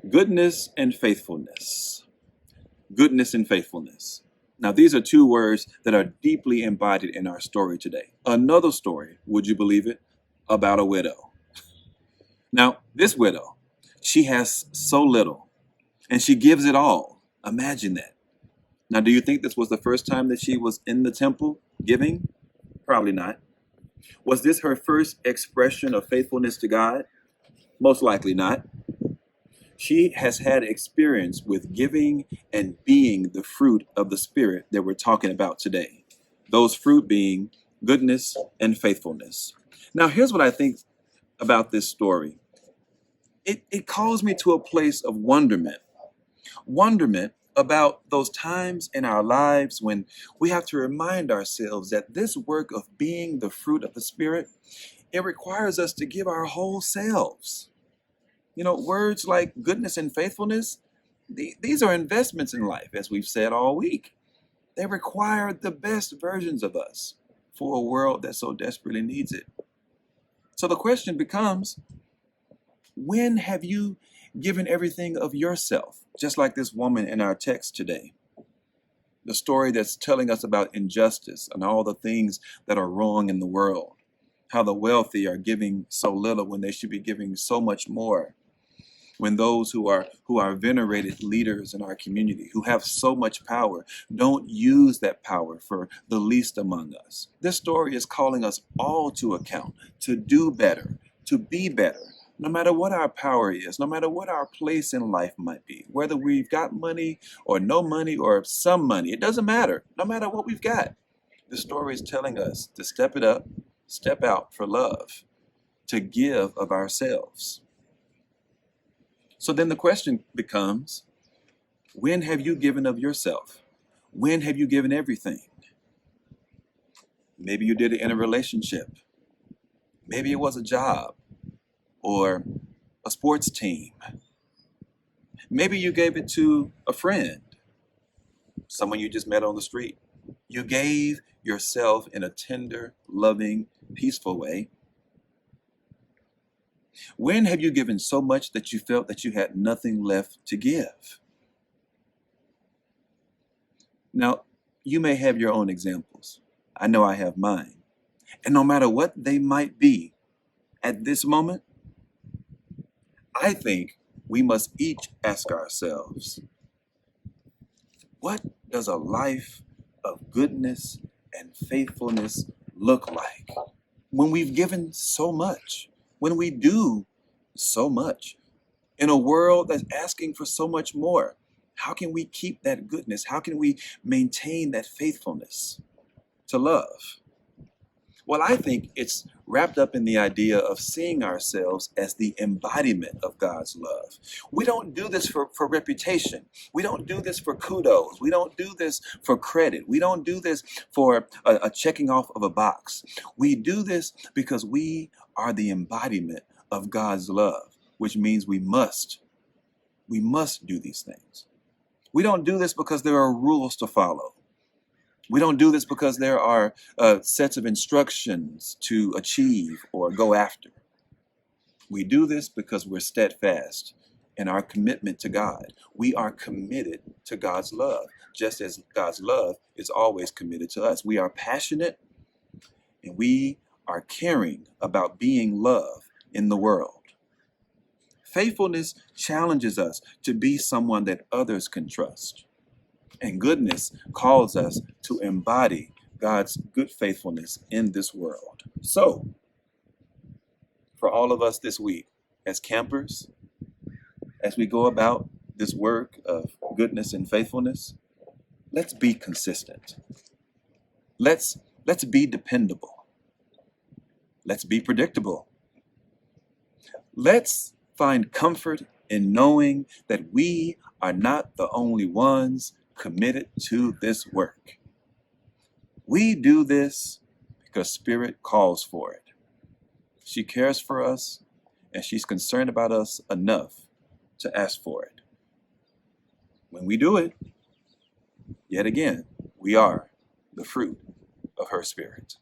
Goodness and faithfulness. Goodness and faithfulness. Now, these are two words that are deeply embodied in our story today. Another story, would you believe it, about a widow. Now, this widow, she has so little and she gives it all. Imagine that. Now, do you think this was the first time that she was in the temple giving? Probably not. Was this her first expression of faithfulness to God? Most likely not. She has had experience with giving and being the fruit of the Spirit that we're talking about today. Those fruit being goodness and faithfulness. Now, here's what I think about this story. It calls me to a place of wonderment. Wonderment about those times in our lives when we have to remind ourselves that this work of being the fruit of the Spirit, it requires us to give our whole selves. You know, words like goodness and faithfulness, these are investments in life, as we've said all week. They require the best versions of us for a world that so desperately needs it. So the question becomes, when have you given everything of yourself? Just like this woman in our text today. The story that's telling us about injustice and all the things that are wrong in the world. How the wealthy are giving so little when they should be giving so much more. When those who are venerated leaders in our community, who have so much power, don't use that power for the least among us. This story is calling us all to account, to do better, to be better, no matter what our power is, no matter what our place in life might be, whether we've got money or no money or some money, it doesn't matter, no matter what we've got. The story is telling us to step it up, step out for love, to give of ourselves. So then the question becomes, when have you given of yourself? When have you given everything? Maybe you did it in a relationship. Maybe it was a job or a sports team. Maybe you gave it to a friend, someone you just met on the street. You gave yourself in a tender, loving, peaceful way. When have you given so much that you felt that you had nothing left to give? Now, you may have your own examples. I know I have mine. And no matter what they might be at this moment, I think we must each ask ourselves, what does a life of goodness and faithfulness look like when we've given so much? When we do so much in a world that's asking for so much more? How can we keep that goodness? How can we maintain that faithfulness to love? Well, I think it's wrapped up in the idea of seeing ourselves as the embodiment of God's love. We don't do this for reputation. We don't do this for kudos. We don't do this for credit. We don't do this for a checking off of a box. We do this because we are the embodiment of God's love, which means we must do these things. We don't do this because there are rules to follow. We don't do this because there are sets of instructions to achieve or go after. We do this because we're steadfast in our commitment to God. We are committed to God's love, just as God's love is always committed to us. We are passionate and we are caring about being love in the world. Faithfulness challenges us to be someone that others can trust. And goodness calls us to embody God's good faithfulness in this world. So, for all of us this week, as campers, as we go about this work of goodness and faithfulness, let's be consistent. Let's be dependable. Let's be predictable. Let's find comfort in knowing that we are not the only ones committed to this work. We do this because Spirit calls for it. She cares for us and she's concerned about us enough to ask for it. When we do it, yet again, we are the fruit of her Spirit.